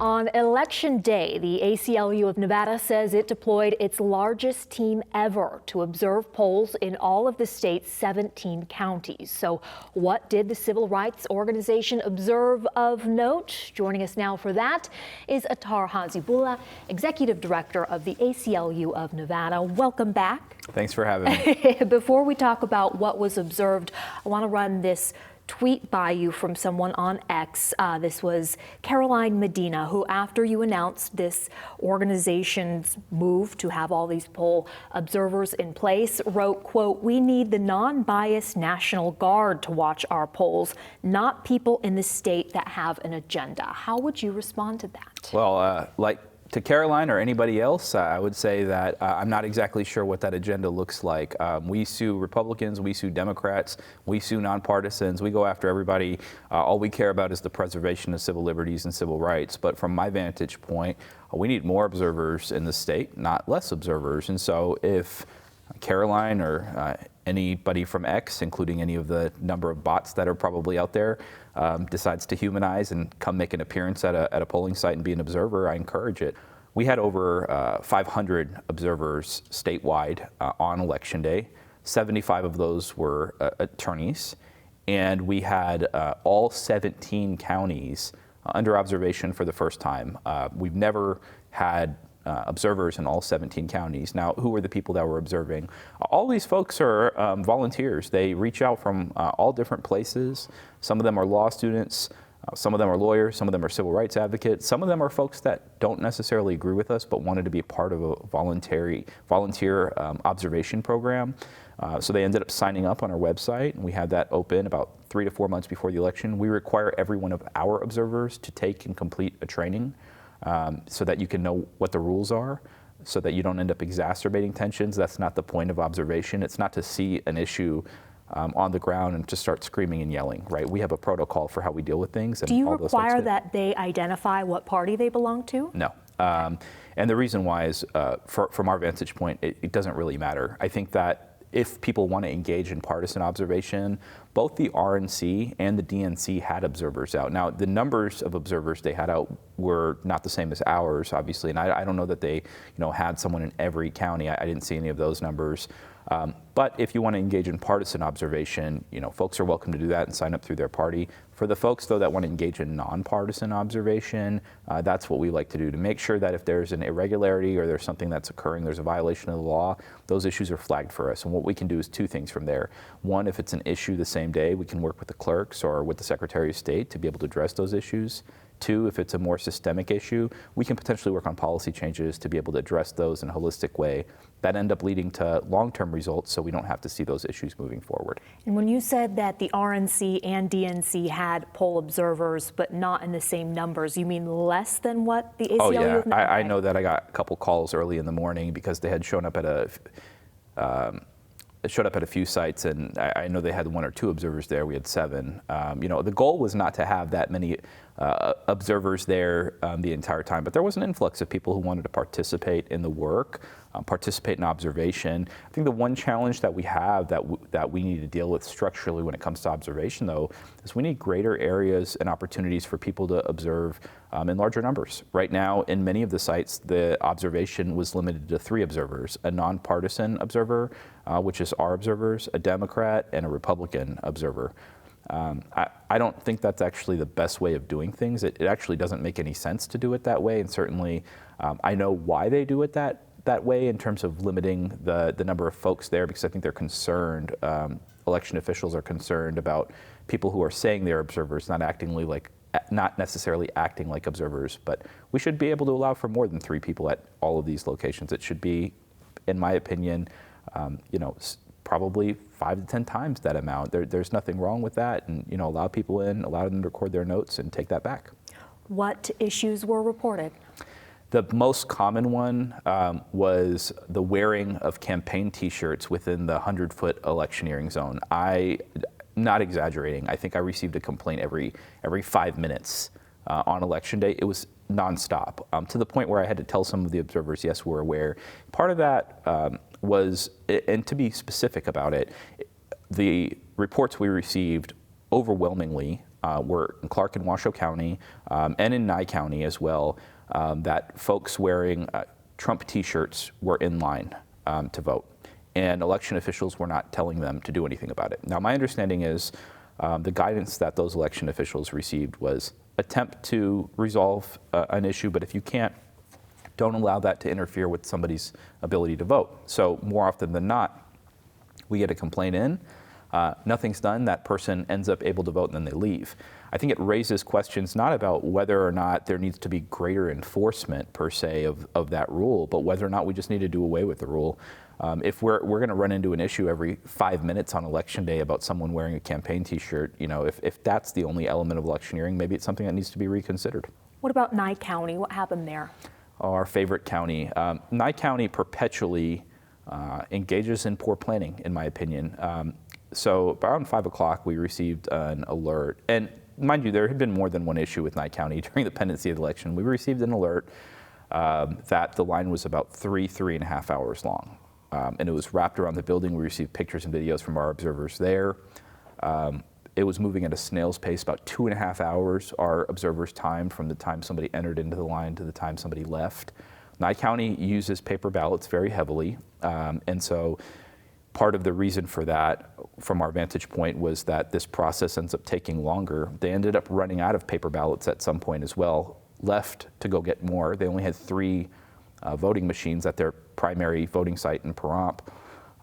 on Election Day, the ACLU of Nevada says it deployed its largest team ever to observe polls in all of the state's 17 counties. So what did the civil rights organization observe of note? Joining us now for that is Athar Haseebullah, Executive Director of the ACLU of Nevada. Welcome back. Thanks for having me. Before we talk about what was observed, I want to run this tweet by you from someone on X. This was Caroline Medina, who, after you announced this organization's move to have all these poll observers in place, wrote, quote, "We need the non-biased National Guard to watch our polls, not people in the state that have an agenda." How would you respond to that? Well, to Caroline or anybody else, I would say that I'm not exactly sure what that agenda looks like. We sue Republicans, we sue Democrats, we sue nonpartisans, we go after everybody. All we care about is the preservation of civil liberties and civil rights. But from my vantage point, we need more observers in the state, not less observers. And so if Caroline or anybody from X, including any of the number of bots that are probably out there, decides to humanize and come make an appearance at a polling site and be an observer, I encourage it. We had over 500 observers statewide on Election Day. 75 of those were attorneys, and we had all 17 counties under observation for the first time. We've never had observers in all 17 counties. Now, who are the people that were observing? All these folks are volunteers. They reach out from all different places. Some of them are law students, some of them are lawyers, some of them are civil rights advocates, some of them are folks that don't necessarily agree with us but wanted to be part of a volunteer observation program. So they ended up signing up on our website, and we had that open about 3 to 4 months before the election. We require every one of our observers to take and complete a training so that you can know what the rules are, so that you don't end up exacerbating tensions. That's not the point of observation. It's not to see an issue on the ground and just start screaming and yelling, right? We have a protocol for how we deal with things. And do you require that they identify what party they belong to? No. And the reason why is, from our vantage point, it doesn't really matter. I think that if people want to engage in partisan observation, both the RNC and the DNC had observers out. Now, the numbers of observers they had out were not the same as ours, obviously, and I don't know that they, had someone in every county. I didn't see any of those numbers. But if you want to engage in partisan observation, folks are welcome to do that and sign up through their party. For the folks, though, that want to engage in nonpartisan observation, that's what we like to do, to make sure that if there's an irregularity or there's something that's occurring, there's a violation of the law, those issues are flagged for us. And what we can do is two things from there. One, if it's an issue the same day, we can work with the clerks or with the Secretary of State to be able to address those issues. Two, if it's a more systemic issue, we can potentially work on policy changes to be able to address those in a holistic way that end up leading to long-term results so we don't have to see those issues moving forward. And when you said that the RNC and DNC had poll observers but not in the same numbers, you mean less than what the ACLU? Oh yeah, I know that I got a couple calls early in the morning because they had shown up at a few sites, and I know they had 1 or 2 observers there. We had 7. The goal was not to have that many observers there the entire time, but there was an influx of people who wanted to participate in the work, participate in observation. I think the one challenge that we have that we need to deal with structurally when it comes to observation, though, is we need greater areas and opportunities for people to observe in larger numbers. Right now, in many of the sites, the observation was limited to 3 observers: a nonpartisan observer, which is our observers, a Democrat, and a Republican observer. I don't think that's actually the best way of doing things. It actually doesn't make any sense to do it that way, and certainly I know why they do it that way in terms of limiting the number of folks there, because I think they're concerned, election officials are concerned about people who are saying they're observers not necessarily acting like observers. But we should be able to allow for more than 3 people at all of these locations. It should be, in my opinion, probably 5 to 10 times that amount. There's nothing wrong with that, and allow people in, allow them to record their notes and take that back. What issues were reported? The most common one was the wearing of campaign T-shirts within the 100-foot electioneering zone. Not exaggerating, I think I received a complaint every 5 minutes on Election Day. It was nonstop, to the point where I had to tell some of the observers, yes, we're aware. Part of that was, and to be specific about it, the reports we received overwhelmingly were in Clark and Washoe County and in Nye County as well, that folks wearing Trump t-shirts were in line to vote, and election officials were not telling them to do anything about it. Now, my understanding is the guidance that those election officials received was attempt to resolve an issue, but if you can't, don't allow that to interfere with somebody's ability to vote. So more often than not, we get a complaint in, nothing's done, that person ends up able to vote, and then they leave. I think it raises questions not about whether or not there needs to be greater enforcement per se of that rule, but whether or not we just need to do away with the rule. If we're going to run into an issue every 5 minutes on election day about someone wearing a campaign t-shirt, if that's the only element of electioneering, maybe it's something that needs to be reconsidered. What about Nye County? What happened there? Our favorite county. Nye County perpetually engages in poor planning, in my opinion. So around 5 o'clock, we received an alert. And mind you, there had been more than one issue with Nye County during the pendency of the election. We received an alert that the line was about 3.5 hours long. And it was wrapped around the building. We received pictures and videos from our observers there. It was moving at a snail's pace, about 2.5 hours, our observers timed from the time somebody entered into the line to the time somebody left. Nye County uses paper ballots very heavily, and so part of the reason for that, from our vantage point, was that this process ends up taking longer. They ended up running out of paper ballots at some point as well, left to go get more. They only had 3 voting machines at their primary voting site in Pahrump,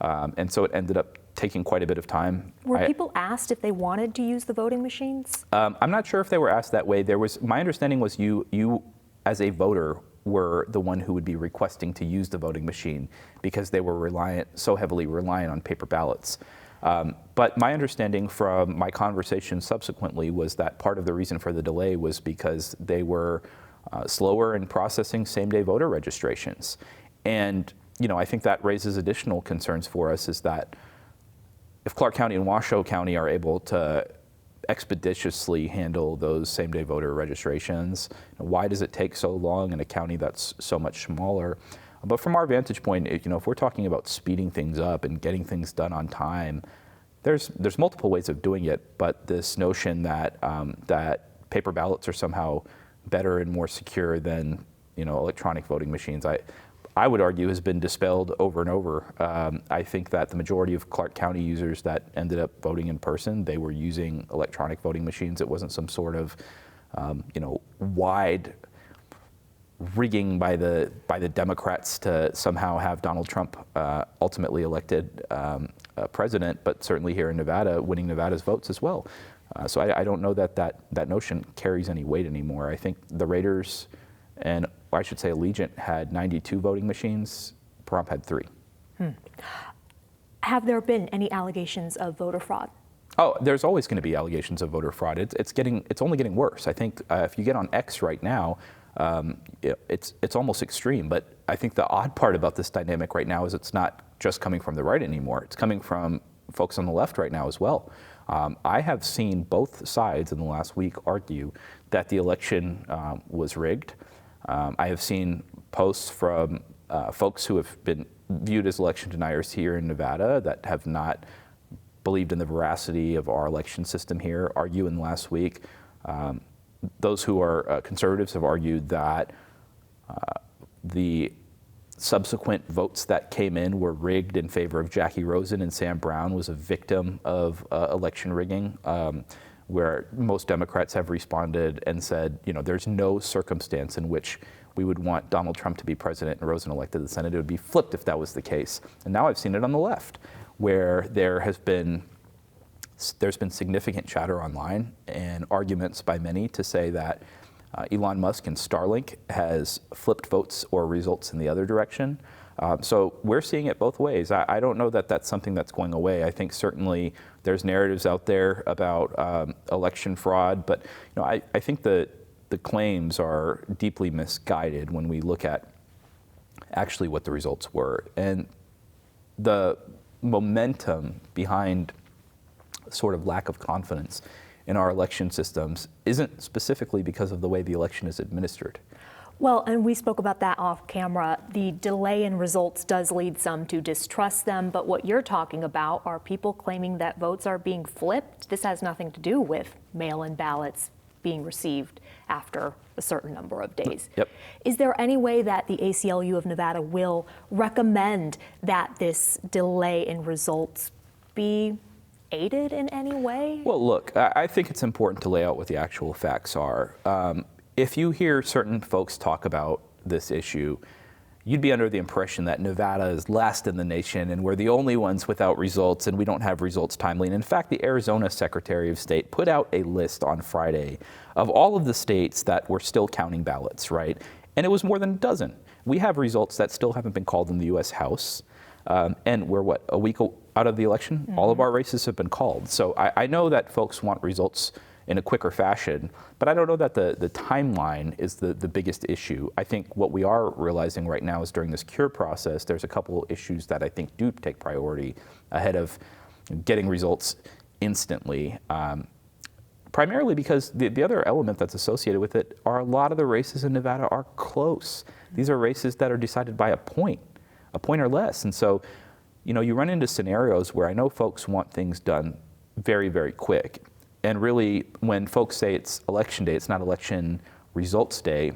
and so it ended up taking quite a bit of time. Were people asked if they wanted to use the voting machines? I'm not sure if they were asked that way. My understanding was you as a voter were the one who would be requesting to use the voting machine because they were so heavily reliant on paper ballots. But my understanding from my conversation subsequently was that part of the reason for the delay was because they were slower in processing same-day voter registrations. And I think that raises additional concerns for us, is that if Clark County and Washoe County are able to expeditiously handle those same-day voter registrations, why does it take so long in a county that's so much smaller? But from our vantage point, if we're talking about speeding things up and getting things done on time, there's multiple ways of doing it. But this notion that that paper ballots are somehow better and more secure than electronic voting machines, I would argue has been dispelled over and over. I think that the majority of Clark County users that ended up voting in person, they were using electronic voting machines. It wasn't some sort of, wide rigging by the Democrats to somehow have Donald Trump ultimately elected president, but certainly here in Nevada, winning Nevada's votes as well. So I don't know that notion carries any weight anymore. I think the Raiders, and I should say Allegiant, had 92 voting machines. Pahrump had 3. Have there been any allegations of voter fraud? Oh, there's always going to be allegations of voter fraud. It's only getting worse. I think if you get on X right now, it's almost extreme. But I think the odd part about this dynamic right now is it's not just coming from the right anymore. It's coming from folks on the left right now as well. I have seen both sides in the last week argue that the election was rigged. I have seen posts from folks who have been viewed as election deniers here in Nevada that have not believed in the veracity of our election system here argue in the last week. Those who are conservatives have argued that the subsequent votes that came in were rigged in favor of Jackie Rosen, and Sam Brown was a victim of election rigging, where most Democrats have responded and said, there's no circumstance in which we would want Donald Trump to be president and Rosen elected to the Senate. It would be flipped if that was the case. And now I've seen it on the left, where there's been significant chatter online and arguments by many to say that Elon Musk and Starlink has flipped votes or results in the other direction. So we're seeing it both ways. I don't know that that's something that's going away. I think certainly there's narratives out there about election fraud, but I think the claims are deeply misguided when we look at actually what the results were. And the momentum behind sort of lack of confidence in our election systems isn't specifically because of the way the election is administered. Well, and we spoke about that off camera. The delay in results does lead some to distrust them, but what you're talking about are people claiming that votes are being flipped. This has nothing to do with mail-in ballots being received after a certain number of days. Yep. Is there any way that the ACLU of Nevada will recommend that this delay in results be aided in any way? Well, look, I think it's important to lay out what the actual facts are. If you hear certain folks talk about this issue, you'd be under the impression that Nevada is last in the nation and we're the only ones without results and we don't have results timely. And in fact, the Arizona Secretary of State put out a list on Friday of all of the states that were still counting ballots, right? And it was more than a dozen. We have results that still haven't been called in the U.S. House. And we're, what, a week out of the election? Mm-hmm. All of our races have been called. So I know that folks want results in a quicker fashion, but I don't know that the timeline is the biggest issue. I think what we are realizing right now is during this cure process, there's a couple issues that I think do take priority ahead of getting results instantly. Primarily because the other element that's associated with it are a lot of the races in Nevada are close. These are races that are decided by a point or less. And so, you know, you run into scenarios where I know folks want things done very, very quick. And really, when folks say it's election day, it's not election results day,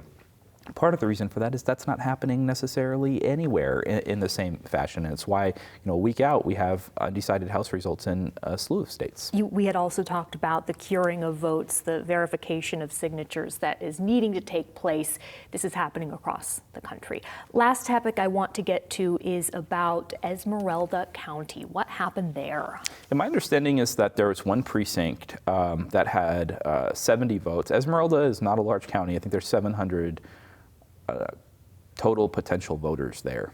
part of the reason for that is that's not happening necessarily anywhere in the same fashion. And it's why, you know, a week out, we have undecided House results in a slew of states. We had also talked about the curing of votes, the verification of signatures that is needing to take place. This is happening across the country. Last topic I want to get to is about Esmeralda County. What happened there? And my understanding is that there was one precinct that had 70 votes. Esmeralda is not a large county. I think there's 700 total potential voters there,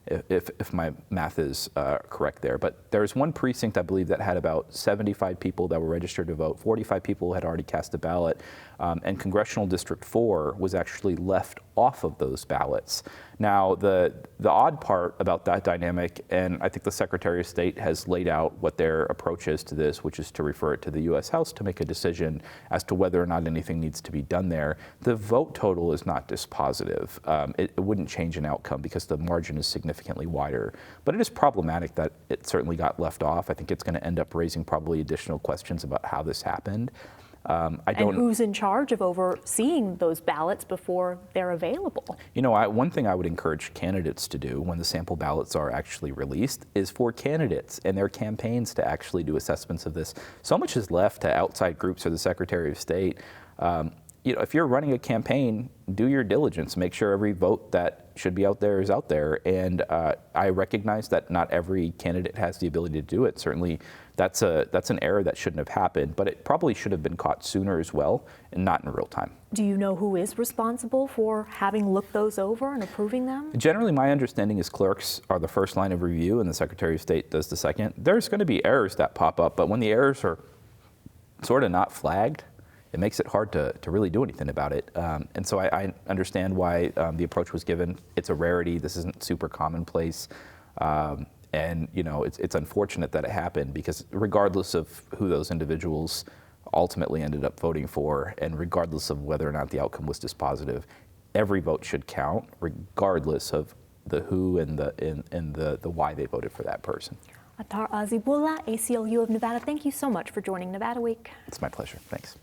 if my math is correct there. But there's one precinct, I believe, that had about 75 people that were registered to vote. 45 people had already cast a ballot, and Congressional District 4 was actually left off of those ballots. Now, the odd part about that dynamic, and I think the Secretary of State has laid out what their approach is to this, which is to refer it to the U.S. House to make a decision as to whether or not anything needs to be done there. The vote total is not dispositive. It wouldn't change an outcome because the margin is significantly wider. But it is problematic that it certainly got left off. I think it's going to end up raising probably additional questions about how this happened. And who's in charge of overseeing those ballots before they're available? You know, one thing I would encourage candidates to do when the sample ballots are actually released is for candidates and their campaigns to actually do assessments of this. So much is left to outside groups or the Secretary of State. You know, if you're running a campaign, do your diligence. Make sure every vote that should be out there is out there. And I recognize that not every candidate has the ability to do it. Certainly, that's an error that shouldn't have happened, but it probably should have been caught sooner as well, and not in real time. Do you know who is responsible for having looked those over and approving them? Generally, my understanding is clerks are the first line of review, and the Secretary of State does the second. There's going to be errors that pop up, but when the errors are sort of not flagged, it makes it hard to really do anything about it. And so I understand why the approach was given. It's a rarity. This isn't super commonplace. And, you know, it's unfortunate that it happened because regardless of who those individuals ultimately ended up voting for, and regardless of whether or not the outcome was dispositive, every vote should count, regardless of the who and the why they voted for that person. Athar Haseebullah, ACLU of Nevada, thank you so much for joining Nevada Week. It's my pleasure. Thanks.